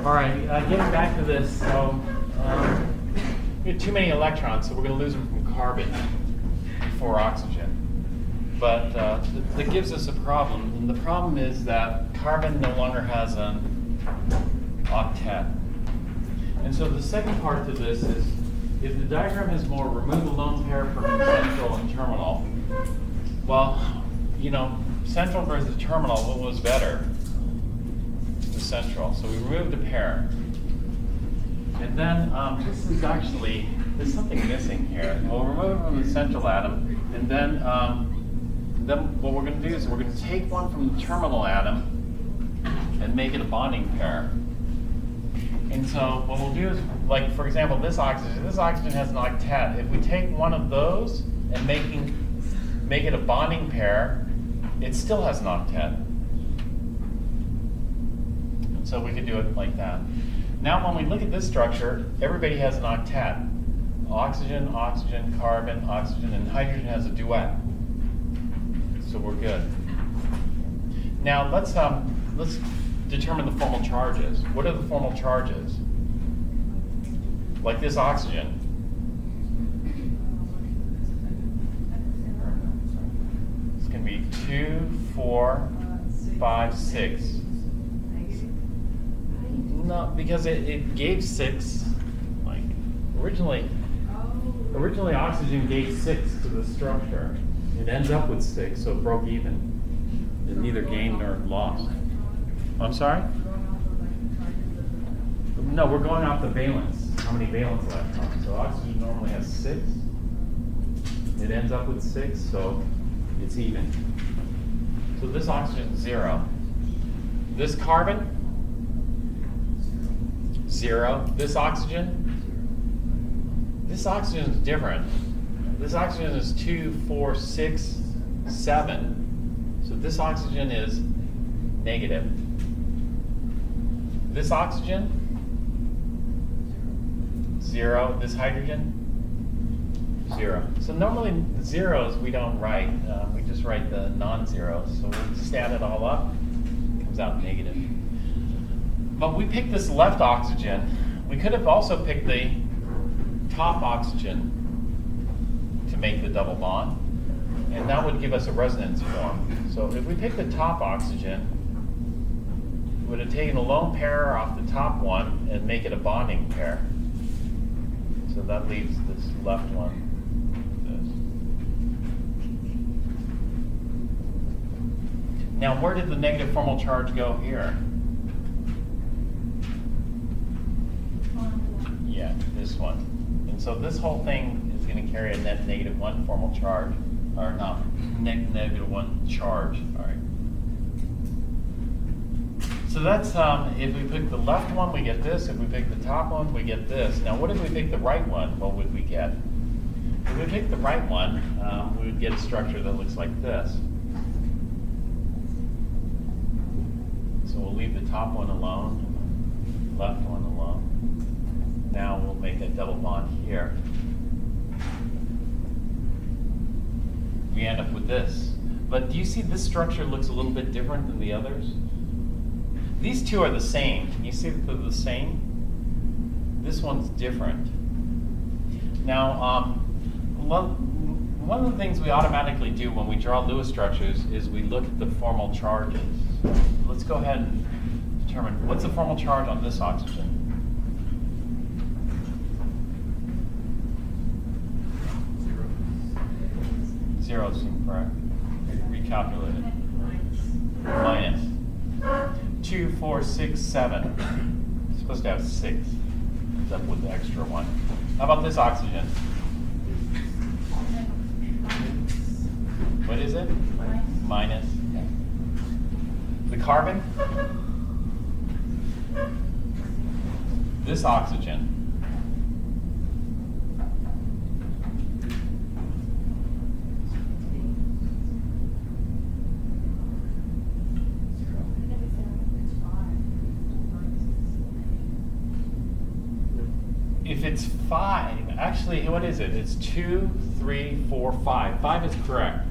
All right, getting back to this, so we have too many electrons, so we're going to lose them from carbon before oxygen. But that gives us a problem, and the problem is that carbon no longer has an octet. And so the second part to this is, if the diagram is more remove the lone pair from central and terminal, well, you know, central versus terminal, what was better? The central. So we removed a pair. And then this is actually, there's something missing here. We'll remove it from the central atom, and then what we're going to do is we're going to take one from the terminal atom and make it a bonding pair. And so what we'll do is, like for example, this oxygen has an octet. If we take one of those and make it a bonding pair, it still has an octet. And so we could do it like that. Now when we look at this structure, everybody has an octet. Oxygen, oxygen, carbon, oxygen, and hydrogen has a duet. So we're good. Now let's determine the formal charges. What are the formal charges? Like this oxygen. It's going to be 2, 4, 5, 6. No, because it gave 6. Like originally oxygen gave 6 to the structure. It ends up with 6, so it broke even. It neither gained nor lost. I'm sorry? No, we're going off the valence. How many valence electrons? So oxygen normally has 6. It ends up with 6, so it's even. So this oxygen is 0. This carbon, 0. This oxygen is different. This oxygen is 2, 4, 6, 7. So this oxygen is negative. This oxygen, 0. This hydrogen, 0. So normally the zeros we don't write. We just write the non-zeros. So we'll just add it all up. It comes out negative. But we picked this left oxygen. We could have also picked the top oxygen to make the double bond. And that would give us a resonance form. So if we pick the top oxygen, we would have taken a lone pair off the top one and make it a bonding pair. So that leaves this left one. This. Now where did the negative formal charge go here? Yeah, this one. And so this whole thing is going to carry a net -1 formal charge. Or not, -1 charge. All right. So that's, if we pick the left one, we get this. If we pick the top one, we get this. Now, what if we pick the right one? What would we get? If we pick the right one, we would get a structure that looks like this. So we'll leave the top one alone, left one alone. Now we'll make a double bond here. We end up with this. But do you see this structure looks a little bit different than the others? These two are the same. Can you see that they're the same? This one's different. Now, one of the things we automatically do when we draw Lewis structures is we look at the formal charges. Let's go ahead and determine what's the formal charge on this oxygen. 0 seems correct. Recalculate it. Minus 2, 4, 6, 7. It's supposed to have 6. It's up with the extra one. How about this oxygen? What is it? Minus. The carbon? This oxygen. If it's 5, actually, what is it? It's 2, 3, 4, 5. 5 is correct.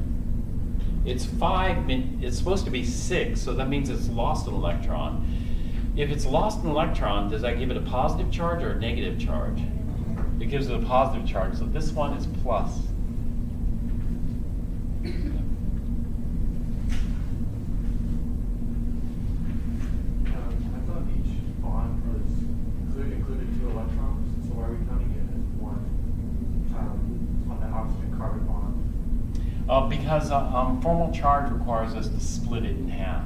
It's 5, it's supposed to be 6, so that means it's lost an electron. If it's lost an electron, does that give it a positive charge or a negative charge? It gives it a positive charge, so this one is plus. I thought each bond was included 2 electrons, so why are we counting it as one on the oxygen-carbon bond? Because formal charge requires us to split it in half.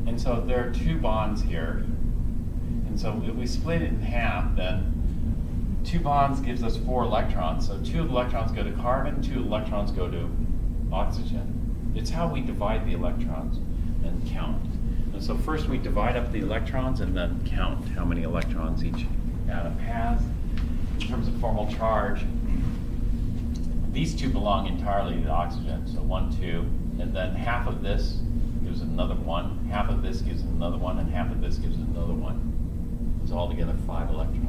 And so there are 2 bonds here. And so if we split it in half, then 2 bonds gives us 4 electrons. So 2 electrons go to carbon, 2 electrons go to oxygen. It's how we divide the electrons and count. And so first we divide up the electrons and then count how many electrons each atom has. In terms of formal charge, these 2 belong entirely to the oxygen. So 1, 2, and then half of this gives another 1, half of this gives another 1, and half of this gives another 1. It's altogether 5 electrons.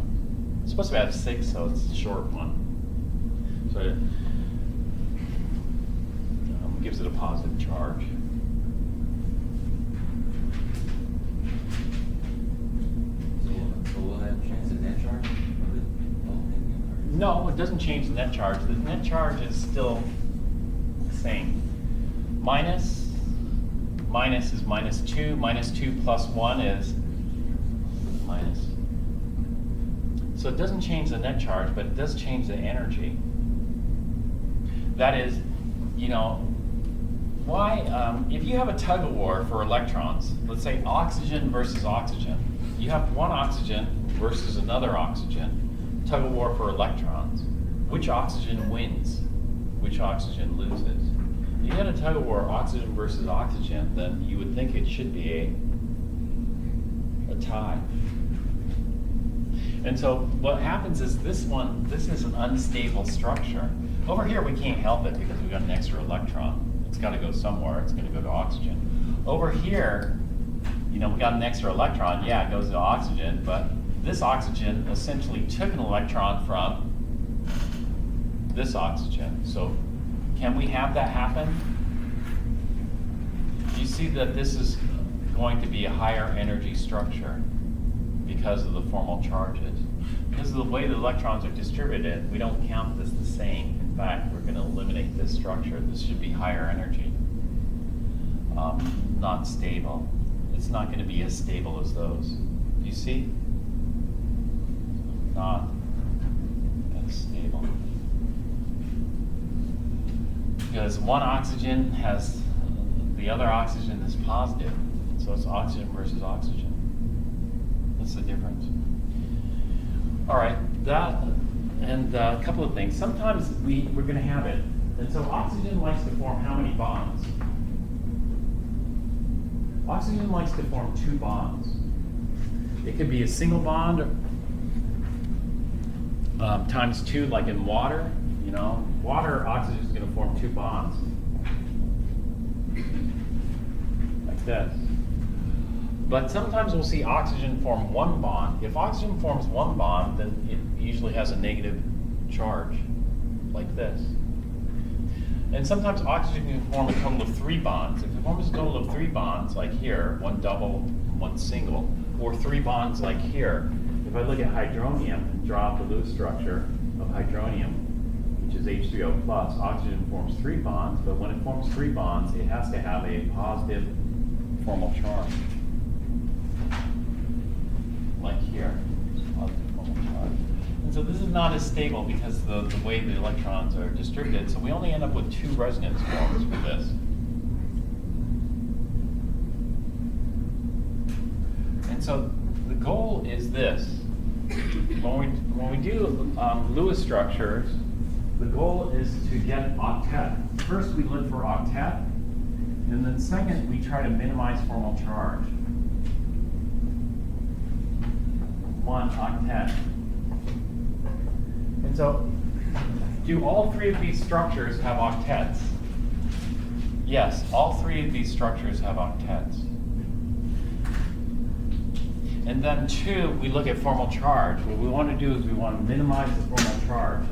It's supposed to have 6, so it's a short one. So it gives it a positive charge. So will that change the net charge? No, it doesn't change the net charge. The net charge is still the same. Minus is -2. -2 plus 1 is minus. So it doesn't change the net charge, but it does change the energy. That is, why, if you have a tug of war for electrons, let's say oxygen versus oxygen, you have one oxygen versus another oxygen, tug of war for electrons, which oxygen wins? Which oxygen loses? If you had a tug of war oxygen versus oxygen, then you would think it should be a tie. And so what happens is this is an unstable structure. Over here we can't help it because we've got an extra electron. It's got to go somewhere. It's going to go to oxygen. Over here, we got an extra electron. Yeah, it goes to oxygen, but this oxygen essentially took an electron from this oxygen. So can we have that happen? You see that this is going to be a higher energy structure because of the formal charges. Because of the way the electrons are distributed, we don't count this the same. In fact, we're going to eliminate this structure. This should be higher energy, not stable. It's not going to be as stable as those. Do you see? Not as stable. Because one oxygen has, the other oxygen is positive. So it's oxygen versus oxygen. That's the difference. All right, and a couple of things. Sometimes we're going to have it. And so oxygen likes to form how many bonds? Oxygen likes to form 2 bonds. It could be a single bond times 2, like in water. Water, oxygen is going to form 2 bonds. Like this. But sometimes we'll see oxygen form 1 bond. If oxygen forms 1 bond, then it usually has a negative charge, like this. And sometimes oxygen can form a total of 3 bonds. If it forms a total of 3 bonds, like here, 1 double, 1 single, or 3 bonds like here, if I look at hydronium and draw out the Lewis structure of hydronium, which is H3O+, oxygen forms 3 bonds, but when it forms 3 bonds, it has to have a positive formal charge. Like here, positive formal charge. And so this is not as stable because of the way the electrons are distributed, so we only end up with 2 resonance forms for this. And so the goal is this. When we do Lewis structures, the goal is to get octet. First we look for octet, and then second we try to minimize formal charge. 1 octet. And so, do all 3 of these structures have octets? Yes, all 3 of these structures have octets. And then 2, we look at formal charge. What we want to do is we want to minimize the formal charge.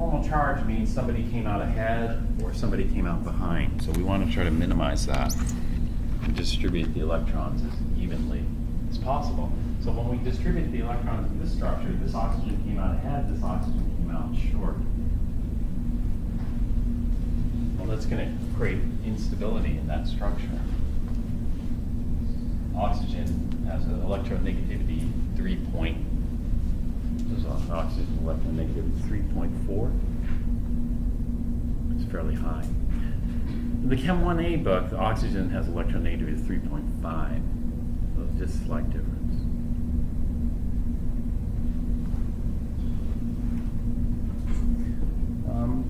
formal charge means somebody came out ahead or somebody came out behind. So we want to try to minimize that and distribute the electrons as evenly as possible. So when we distribute the electrons in this structure, this oxygen came out ahead, this oxygen came out short. Well, that's going to create instability in that structure. Oxygen has an electronegativity 3 point. There's an oxygen electronegativity 3.4. It's fairly high. In the Chem 1A book, the oxygen has electronegativity 3.5. So it's just a slight difference.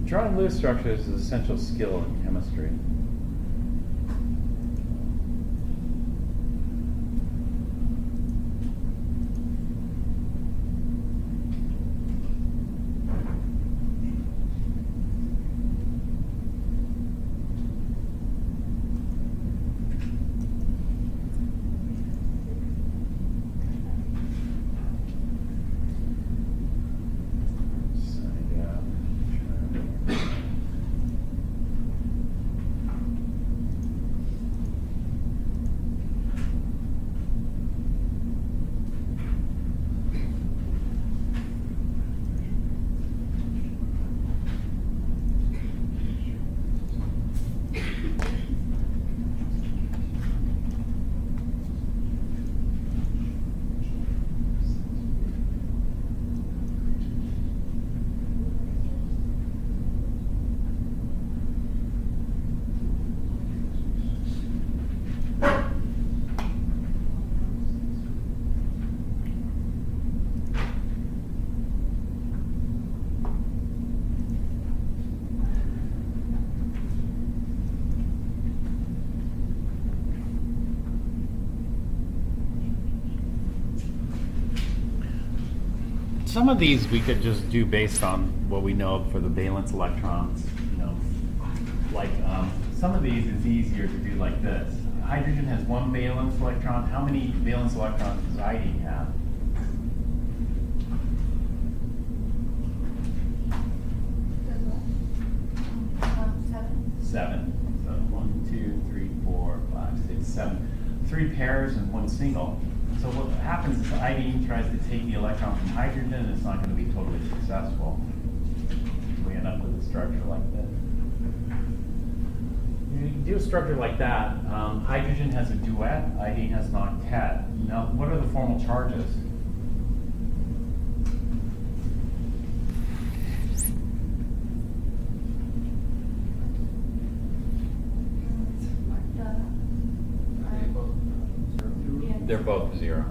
Drawing Lewis structures is an essential skill in chemistry. Some of these we could just do based on what we know for the valence electrons. You know, like some of these is easier to do like this. Hydrogen has one valence electron. How many valence electrons does iodine have? Seven. So 1, 2, 3, 4, 5, 6, 7. 3 pairs and 1 single. So what happens is iodine tries to take the electron from hydrogen, and it's not going to be totally successful. We end up with a structure like this. You do a structure like that. Hydrogen has a duet, iodine has an octet. Now, what are the formal charges? They're both 0.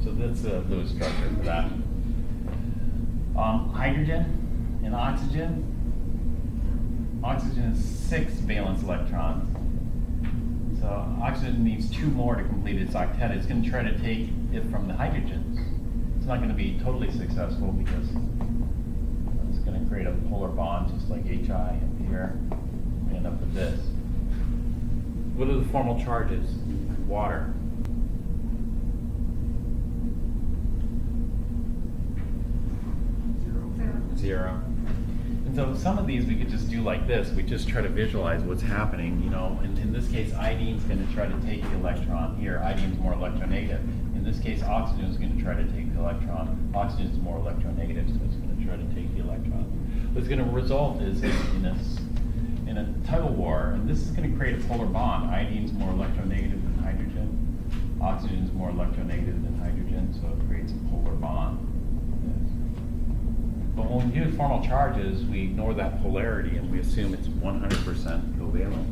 So that's the Lewis structure for that. Hydrogen and oxygen. Oxygen has 6 valence electrons. So oxygen needs 2 more to complete its octet. It's going to try to take it from the hydrogens. It's not going to be totally successful because it's going to create a polar bond just like HI up here. We end up with this. What are the formal charges? Water. 0. And so some of these we could just do like this. We just try to visualize what's happening, you know. And in this case, iodine's going to try to take the electron here. Iodine's more electronegative. In this case, oxygen is going to try to take the electron. Oxygen is more electronegative, so it's going to try to take the electron. What's going to result is in a tug of war, and this is going to create a polar bond. Iodine's more electronegative than hydrogen. Oxygen's more electronegative than hydrogen, so it creates a polar bond. But when we do formal charges, we ignore that polarity and we assume it's 100% covalent.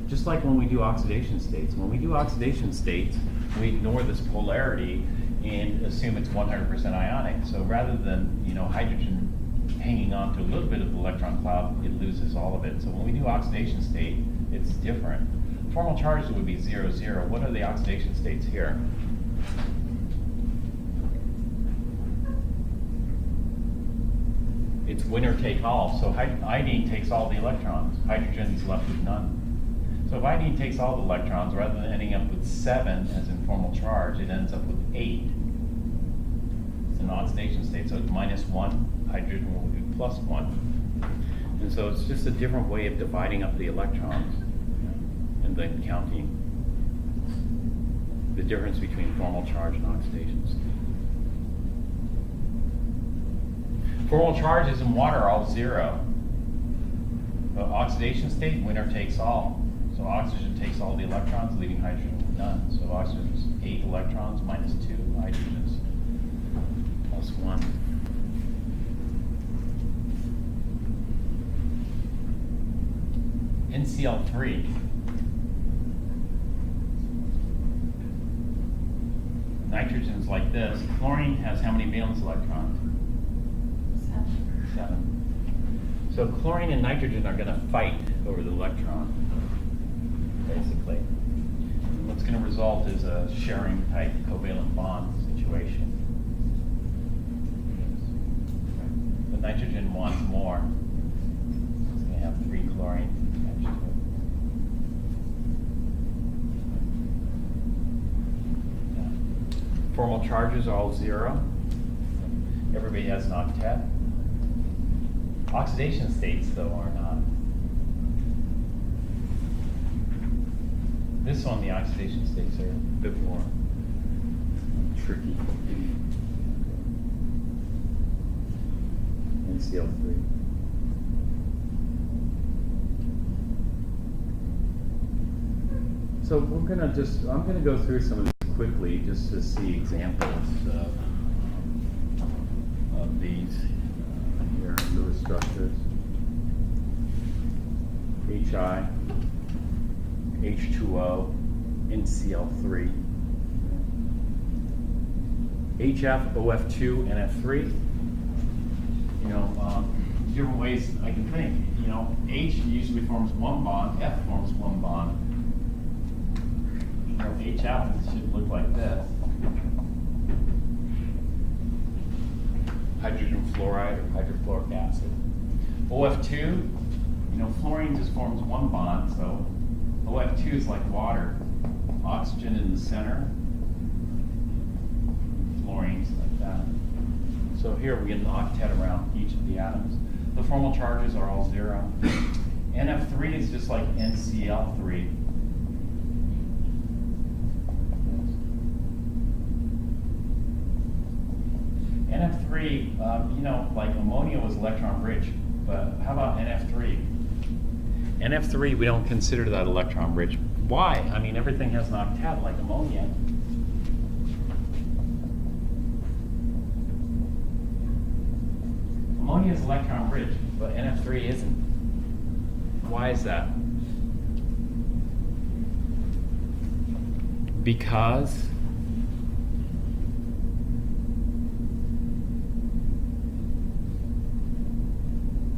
Just like when we do oxidation states. When we do oxidation states, we ignore this polarity and assume it's 100% ionic. So rather than, you know, hydrogen hanging on to a little bit of the electron cloud, it loses all of it. So when we do oxidation state, it's different. Formal charges would be 0, 0. What are the oxidation states here? It's winner take all. So iodine takes all the electrons. Hydrogen's left with none. So if iodine takes all the electrons, rather than ending up with 7 as in formal charge, it ends up with 8. It's an oxidation state. So it's -1. Hydrogen will be +1. And so it's just a different way of dividing up the electrons and then counting the difference between formal charge and oxidation state. Formal charges in water are all 0. But oxidation state, winner takes all. So oxygen takes all the electrons, leaving hydrogen with none. So oxygen's 8 electrons minus 2, hydrogen's plus 1. NCl3. Nitrogen's like this. Chlorine has how many valence electrons? 7. So chlorine and nitrogen are going to fight over the electron, basically. And what's going to result is a sharing type covalent bond situation. The nitrogen wants more. It's going to have 3 chlorine attached to it. Yeah. Formal charges are all 0. Everybody has an octet. Oxidation states, though, are not. This one, the oxidation states are a bit more tricky. NCl3. So I'm gonna go through some of these quickly just to see examples of these. Here, Lewis structures. HI, H2O, NCl3, HF, OF2, NF3. You know, different ways I can think. You know, H usually forms 1 bond, F forms 1 bond. You know, HF should look like this. Hydrogen fluoride or hydrofluoric acid. OF2, you know, fluorine just forms 1 bond, so OF2 is like water. Oxygen in the center, fluorine's like that. So here we get an octet around each of the atoms. The formal charges are all 0. NF3 is just like NCl3. NF3, you know, like ammonia was electron rich, but how about NF3? NF3, we don't consider that electron rich. Why? I mean, everything has an octet like ammonia. Ammonia is electron rich, but NF3 isn't. Why is that? Because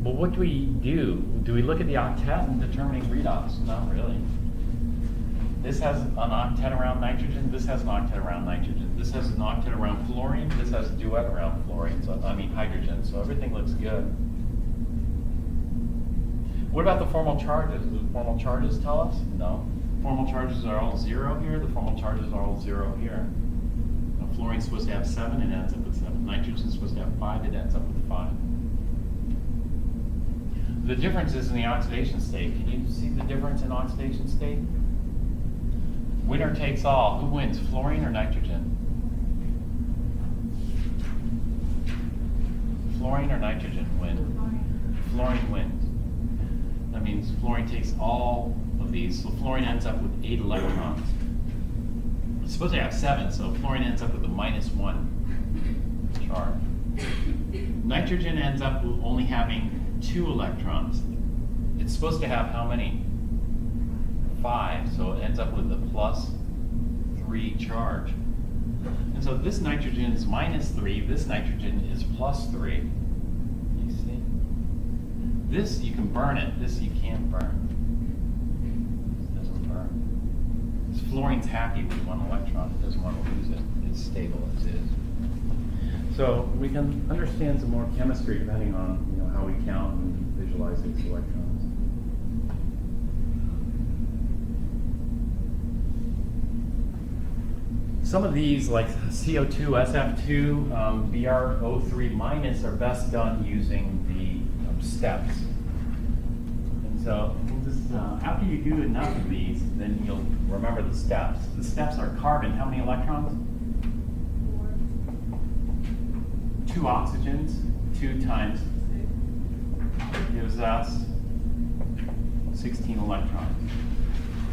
well, what do we do? Do we look at the octet in determining redox? Not really. This has an octet around nitrogen. This has an octet around nitrogen. This has an octet around fluorine. This has a duet around fluorine. So I mean hydrogen. So everything looks good. What about the formal charges? Do the formal charges tell us? No. Formal charges are all 0 here. The formal charges are all 0 here. Now, fluorine's supposed to have 7. It ends up with 7. Nitrogen's supposed to have 5. It ends up with 5. The difference is in the oxidation state. Can you see the difference in oxidation state? Winner takes all. Who wins, fluorine or nitrogen? Fluorine or nitrogen win? Fluorine wins. That means fluorine takes all of these. So fluorine ends up with 8 electrons. It's supposed to have 7, so fluorine ends up with a -1 charge. Nitrogen ends up with only having 2 electrons. It's supposed to have how many? 5, so it ends up with a +3 charge. And so this nitrogen is -3, this nitrogen is +3. You see? This you can burn it, this you can't burn. This doesn't burn. This fluorine's happy with 1 electron, it doesn't want to lose it. It's stable as is. So we can understand some more chemistry depending on how we count and visualize these electrons. Some of these, like CO2, SF2, BrO3 minus, are best done using the steps. So this, after you do enough of these, then you'll remember the steps. The steps are carbon. How many electrons? 2 oxygens. 2 times gives us 16 electrons.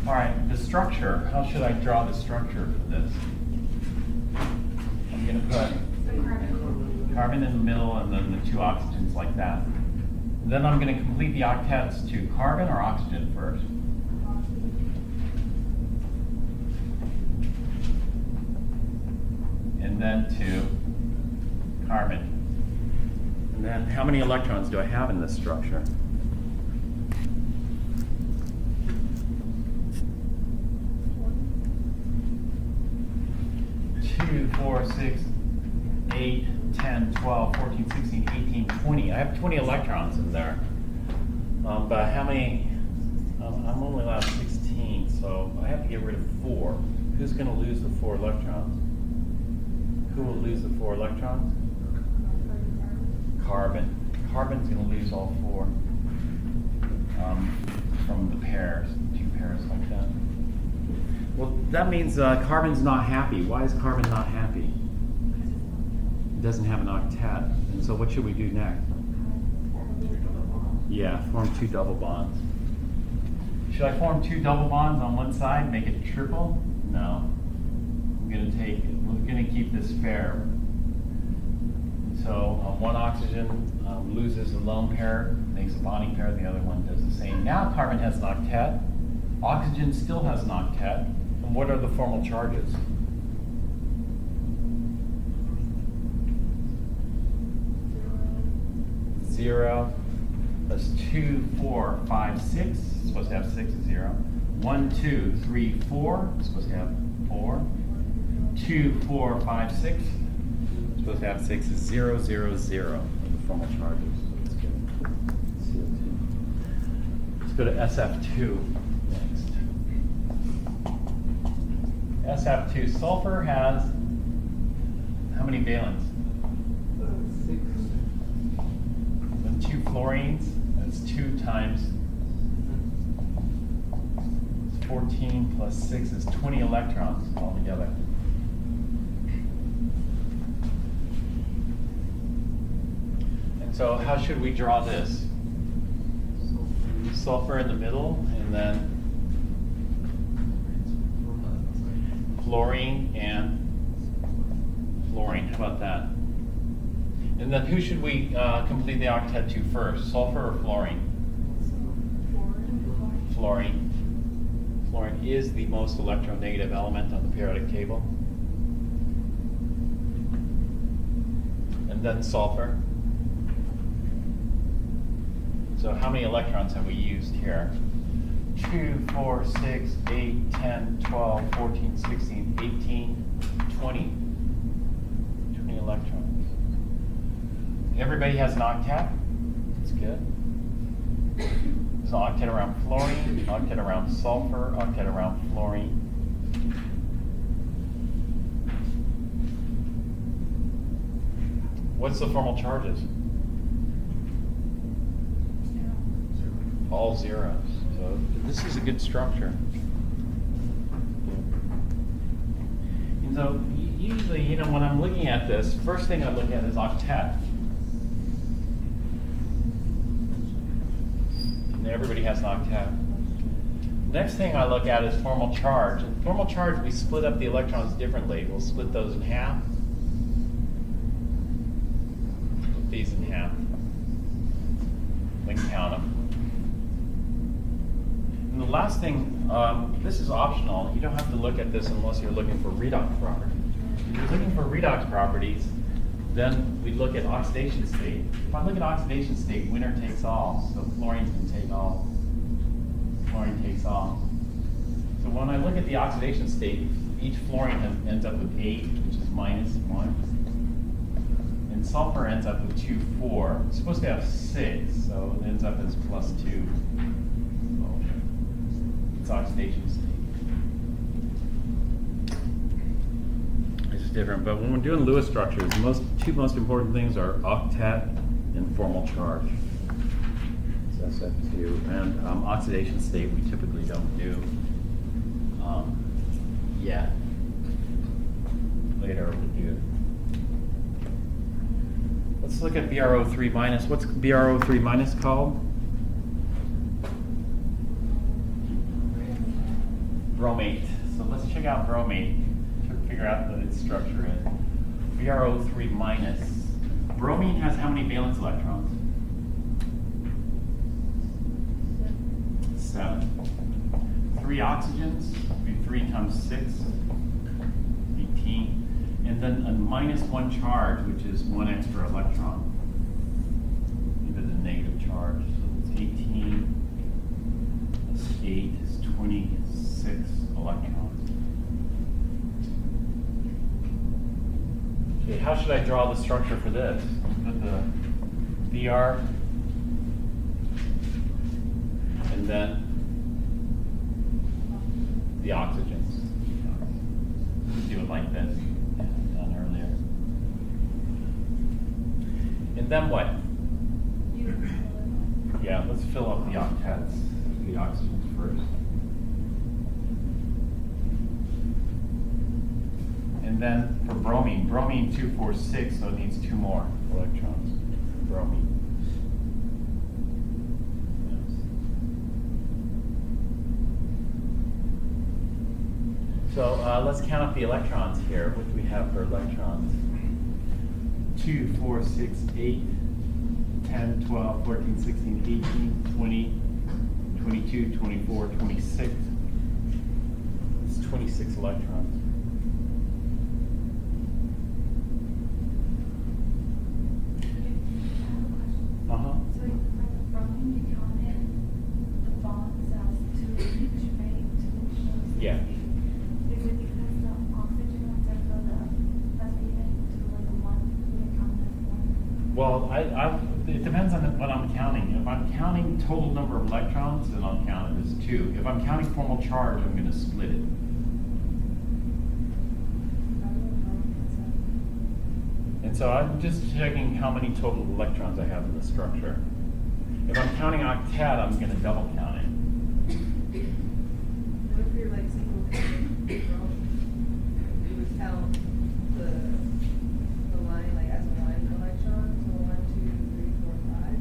All right, the structure. How should I draw the structure for this? I'm going to put carbon in the middle and then the 2 oxygens like that. Then I'm going to complete the octets to carbon or oxygen first. And then to carbon. And then how many electrons do I have in this structure? 2, 4, 6, 8, 10, 12, 14, 16, 18, 20. I have 20 electrons in there. But how many? I'm only allowed 16, so I have to get rid of 4. Who's going to lose the 4 electrons? Who will lose the 4 electrons? Carbon. Carbon's going to lose all 4 from the pairs, 2 pairs like that. Well, that means carbon's not happy. Why is carbon not happy? It doesn't have an octet. And so what should we do next? Yeah, form 2 double bonds. Should I form 2 double bonds on one side, make it triple? No. We're going to keep this fair. So one oxygen loses a lone pair, makes a bonding pair, the other one does the same. Now carbon has an octet, oxygen still has an octet, and what are the formal charges? Zero. That's 2, 4, 5, 6. It's supposed to have 6 is 0. 1, 2, 3, 4. It's supposed to have 4. 2, 4, 5, 6. It's supposed to have 6 is 0, 0, 0. The formal charges. So let's get CO2. Let's go to SF2 next. SF2. Sulfur has how many valence? 6. And 2 fluorines. That's 2 times 14 plus 6 is 20 electrons altogether. And so how should we draw this? Sulfur in the middle, and then fluorine and fluorine. How about that? And then who should we complete the octet to first? Sulfur or fluorine? Fluorine. Fluorine is the most electronegative element on the periodic table. And then sulfur. So how many electrons have we used here? 2, 4, 6, 8, 10, 12, 14, 16, 18, 20. 20 electrons. Everybody has an octet. That's good. There's an octet around fluorine, octet around sulfur, octet around fluorine. What's the formal charges? All zeros. So this is a good structure. And so usually, when I'm looking at this, first thing I look at is octet. And everybody has an octet. Next thing I look at is formal charge. And formal charge, we split up the electrons differently. We'll split those in half. Split these in half. We can count them. And the last thing, this is optional. You don't have to look at this unless you're looking for redox properties. If you're looking for redox properties, then we look at oxidation state. If I look at oxidation state, winner takes all. So fluorine can take all. Fluorine takes all. So when I look at the oxidation state, each fluorine ends up with 8, which is minus 1. And sulfur ends up with 2, 4. It's supposed to have 6, so it ends up as plus 2. So it's oxidation state. It's different, but when we're doing Lewis structures, two most important things are octet and formal charge. So SF2. And oxidation state we typically don't do yet. Later we'll do. Let's look at BrO3 minus. What's BrO3 minus called? Bromate. So let's check out bromate to figure out what its structure is. BrO3 minus. Bromine has how many valence electrons? 7. 3 oxygens, would be 3 times 6, 18. And then a -1 charge, which is 1 extra electron. Either the negative charge. So it's 18 plus 8 is 26 electrons. Okay, how should I draw the structure for this? Put the Br and then the oxygens. Let's do it like this. Done earlier. And then what? Yeah, let's fill up the octets, the oxygens first. And then for bromine, 246, so it needs 2 more electrons. Bromine. So let's count up the electrons here. What do we have for electrons? 2, 4, 6, 8, 10, 12, 14, 16, 18, 20, 22, 24, 26. It's 26 electrons. Uh-huh. So for the bromine, you count in the bonds as 2 each, right? 2 each. Yeah. Is it because the oxygen was there for the lesbian to like a 1, you count it as 1? Well, it depends on what I'm counting. If I'm counting total number of electrons, then I'll count it as 2. If I'm counting formal charge, I'm going to split it. And so I'm just checking how many total electrons I have in the structure. If I'm counting octet, I'm going to double count it. What if you're like single counting, you would count the line like as 1 electron, so 1, 2, 3, 4, 5.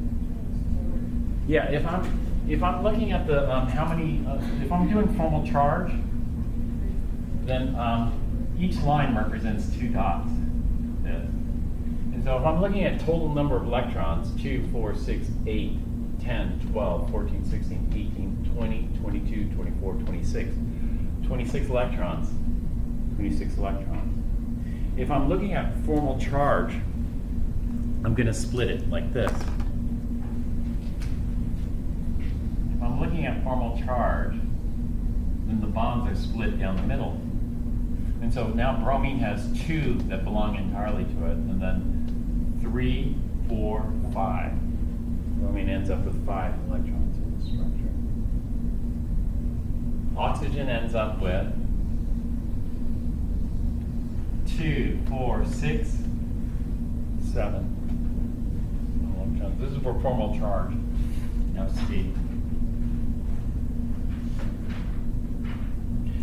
Or Yeah, if I'm looking at the how many, if I'm doing formal charge, then each line represents 2 dots. This. And so if I'm looking at total number of electrons, 2, 4, 6, 8, 10, 12, 14, 16, 18, 20, 22, 24, 26. 26 electrons. 26 electrons. If I'm looking at formal charge, I'm going to split it like this. If I'm looking at formal charge, then the bonds are split down the middle. And so now bromine has 2 that belong entirely to it, and then 3, 4, 5. Bromine ends up with 5 electrons in the structure. Oxygen ends up with 2, 4, 6, 7 electrons. This is for formal charge. FC.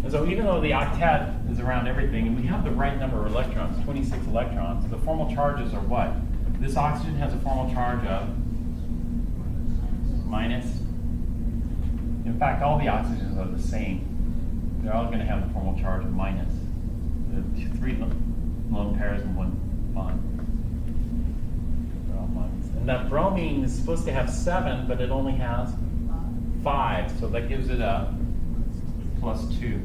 And so even though the octet is around everything, and we have the right number of electrons, 26 electrons, the formal charges are what? This oxygen has a formal charge of minus. In fact, all the oxygens are the same. They're all going to have a formal charge of minus. The 3 lone pairs and 1 bond. They're all minus. And that bromine is supposed to have 7, but it only has 5. So that gives it a +2.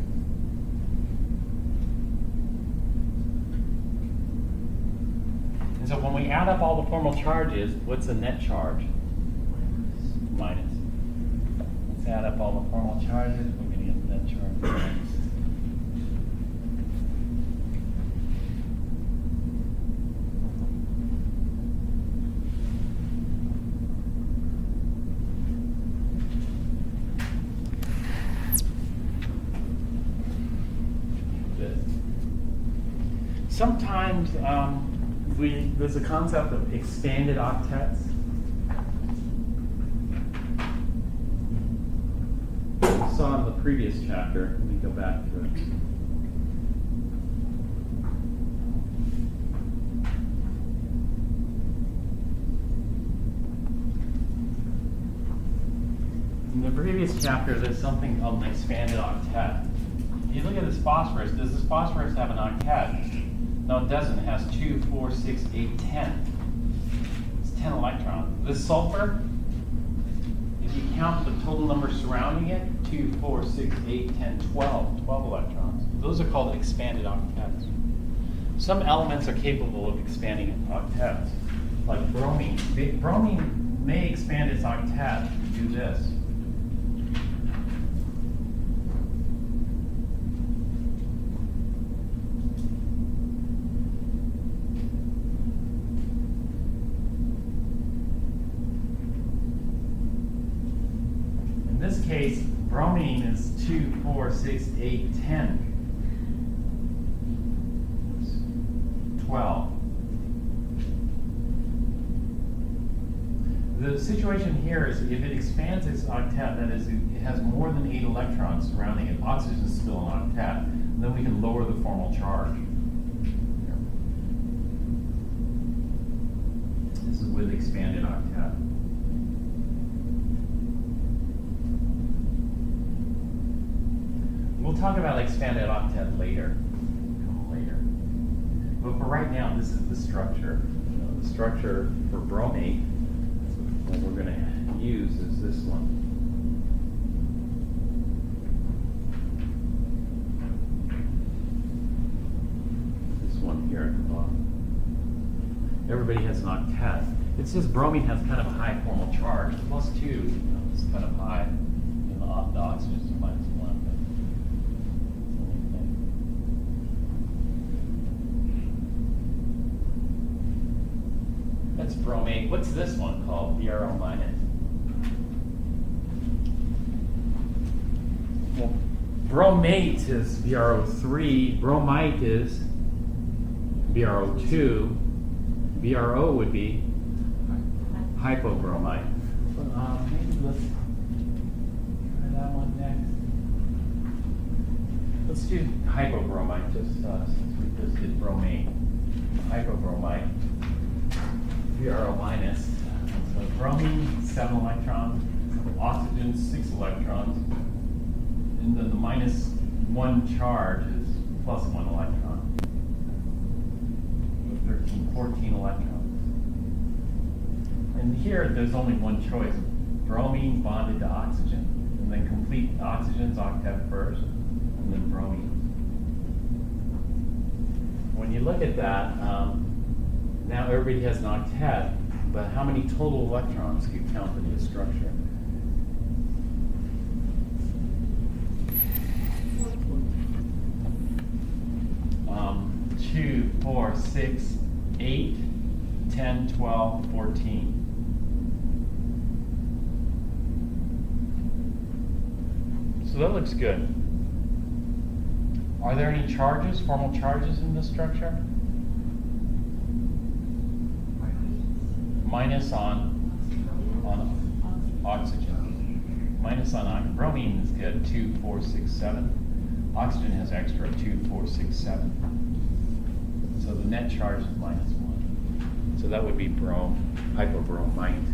And so when we add up all the formal charges, what's the net charge? Minus. Let's add up all the formal charges. We're going to get the net charge minus. Sometimes there's a concept of expanded octets. previous chapter. Let me go back to it. In the previous chapter, there's something called an expanded octet. You look at this phosphorus. Does this phosphorus have an octet? No, it doesn't. It has 2, 4, 6, 8, 10. It's 10 electrons. This sulfur, if you count the total number surrounding it, 2, 4, 6, 8, 10, 12. 12 electrons. Those are called expanded octets. Some elements are capable of expanding octets, like bromine. Bromine may expand its octet to do this. In this case, bromine is 2, 4, 6, 8, 10. 12. The situation here is if it expands its octet, that is, it has more than 8 electrons surrounding it, oxygen is still an octet, then we can lower the formal charge. This is with expanded octet. We'll talk about expanded octet later. But for right now, this is the structure. The structure for bromate, what we're going to use is this one. This one here at the bottom. Everybody has an octet. It says bromine has kind of a high formal charge. Plus 2, it's kind of high. And the oxygen's -1. That's bromate. What's this one called? BRO minus. Well, bromate is BRO3. Bromite is BRO2. BRO would be hypobromite. Maybe let's try that one next. Let's do hypobromite just since we just did bromate. Hypobromite. BRO minus. So bromine, 7 electrons, oxygen, 6 electrons, and then the -1 charge is +1 electron. 14 electrons. And here there's only one choice, bromine bonded to oxygen, and then complete oxygen's octet first, and then bromine. When you look at that, now everybody has an octet, but how many total electrons do you count in this structure? Um, 2, 4, 6, 8, 10, 12, 14. So that looks good. Are there any charges, formal charges in this structure? Minus on oxygen. Minus on oxygen. Bromine is good, 2, 4, 6, 7. Oxygen has extra, 2, 4, 6, 7. So the net charge is -1. So that would be hypobromite.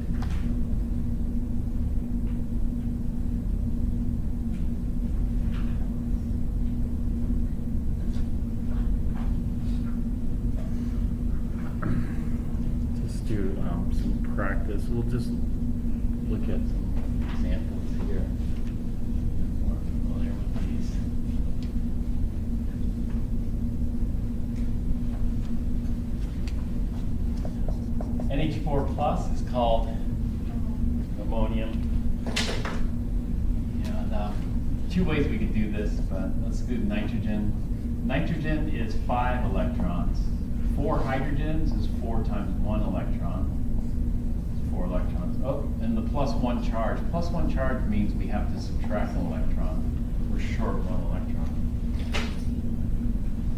Do some practice. We'll just look at some examples here. More familiar with these. NH4 plus is called ammonium. And two ways we could do this, but let's do nitrogen. Nitrogen is 5 electrons. 4 hydrogens is 4 times 1 electron. It's 4 electrons. Oh, and the +1 charge. +1 charge means we have to subtract an electron. We're short 1 electron.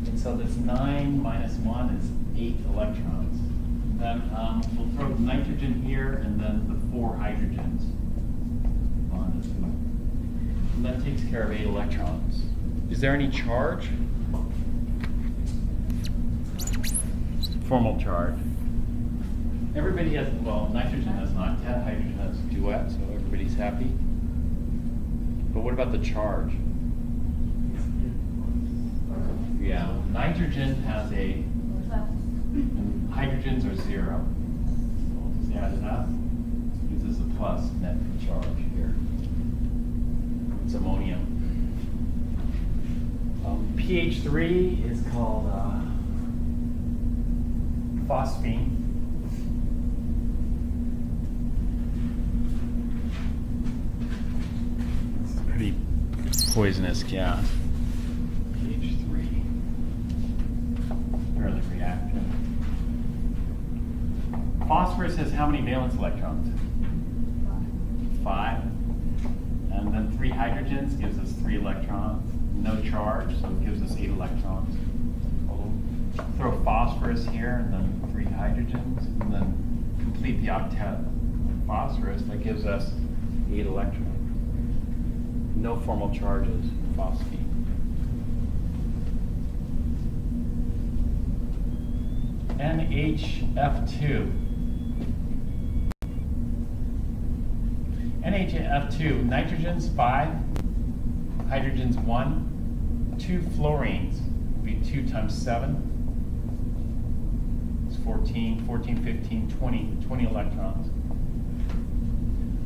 And so this 9 minus 1 is 8 electrons. Then we'll throw the nitrogen here and then the 4 hydrogens. and that takes care of 8 electrons. Is there any charge? Formal charge. Everybody has, well, nitrogen has an octet, hydrogen has a duet, so everybody's happy. But what about the charge? Yeah, nitrogen has a, and hydrogens are 0. So we'll just add it up. Gives us a plus net charge here. It's ammonium. pH 3 is called phosphine. It's a pretty poisonous gas. pH 3. Fairly reactive. Phosphorus has how many valence electrons? 5. And then 3 hydrogens gives us 3 electrons. No charge, so it gives us 8 electrons. We'll throw phosphorus here, and then 3 hydrogens, and then complete the octet of phosphorus. That gives us 8 electrons. No formal charges, phosphine. NHF2. NHF2, nitrogens 5, hydrogens 1, 2 fluorines would be 2 times 7. It's 14, 14, 15, 20 electrons.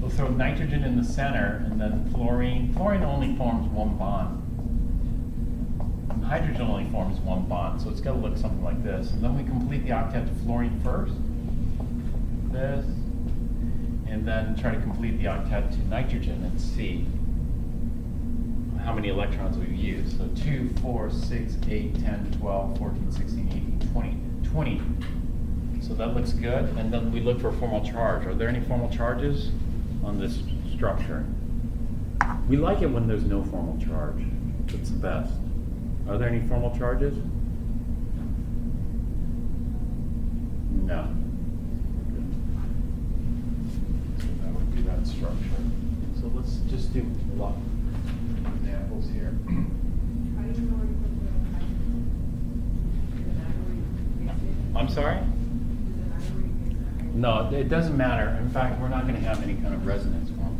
We'll throw nitrogen in the center, and then fluorine. Fluorine only forms 1 bond. And hydrogen only forms 1 bond, so it's got to look something like this. And then we complete the octet to fluorine first. This. And then try to complete the octet to nitrogen and see how many electrons we've used. So 2, 4, 6, 8, 10, 12, 14, 16, 18, 20. 20. So that looks good. And then we look for a formal charge. Are there any formal charges on this structure? We like it when there's no formal charge. It's the best. Are there any formal charges? No. That would be that structure. So let's just do a lot of examples here. How do you know where you put the hydrogen? Does it matter where you place it? I'm sorry? Does it matter where you place the hydrogen? No, it doesn't matter. In fact, we're not going to have any kind of resonance form.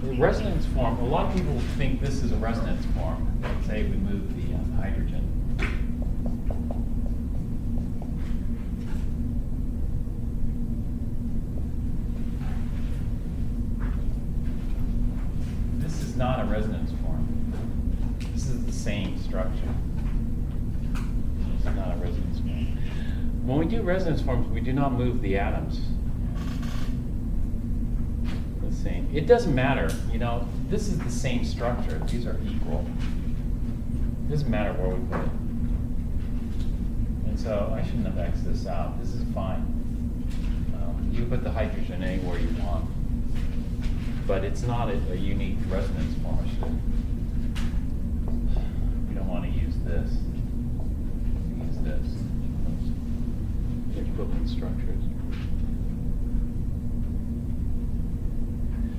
The resonance form, a lot of people think this is a resonance form. Let's say we move the hydrogen. This is not a resonance form. This is the same structure. It's not a resonance form. When we do resonance forms, we do not move the atoms. The same. It doesn't matter, you know, this is the same structure. These are equal. It doesn't matter where we put it. And so I shouldn't have X'd this out. This is fine. You put the hydrogen anywhere you want. But it's not a unique resonance form. We don't want to use this. We use this. Equivalent structures.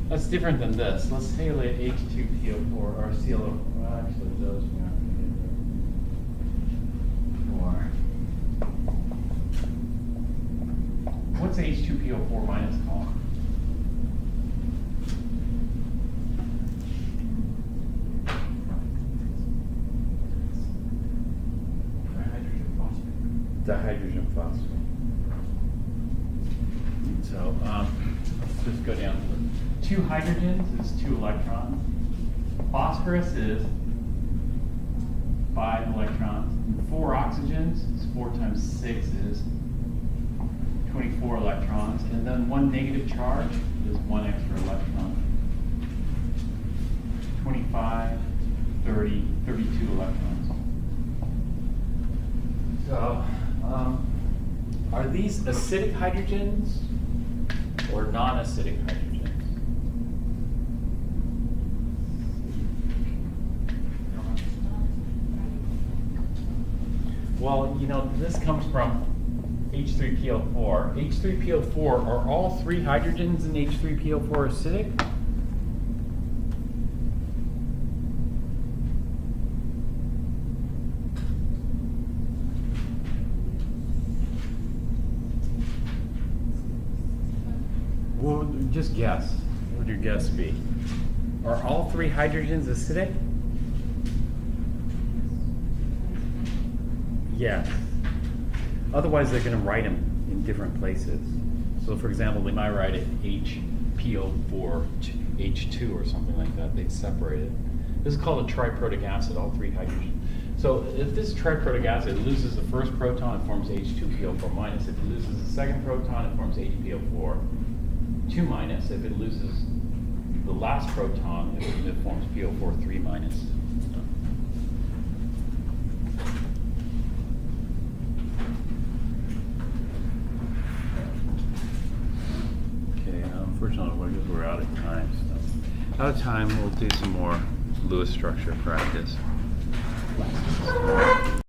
That's different than this. Let's say like H2PO4 or ClO. Well, actually, those we aren't going to get. What's H2PO4 minus called? Hydrogen phosphate. Dihydrogen phosphate. So let's just go down to it. 2 hydrogens is 2 electrons. Phosphorus is 5 electrons. And 4 oxygens is 4 times 6 is 24 electrons. And then 1 negative charge is 1 extra electron. 25, 30, 32 electrons. So, are these acidic hydrogens or non-acidic hydrogens? Well, you know, this comes from H3PO4. H3PO4, are all 3 hydrogens in H3PO4 acidic? Just guess. What would your guess be? Are all three hydrogens acidic? Yes. Otherwise, they're going to write them in different places. So, for example, they might write it HPO4 H2 or something like that. They'd separate it. This is called a triprotic acid, all three hydrogens. So, if this triprotic acid loses the first proton, it forms H2PO4 minus. If it loses the second proton, it forms HPO4 2 minus. If it loses the last proton, it forms PO4 3 minus. Okay, unfortunately, I guess we're out of time. So, out of time, we'll do some more Lewis structure practice.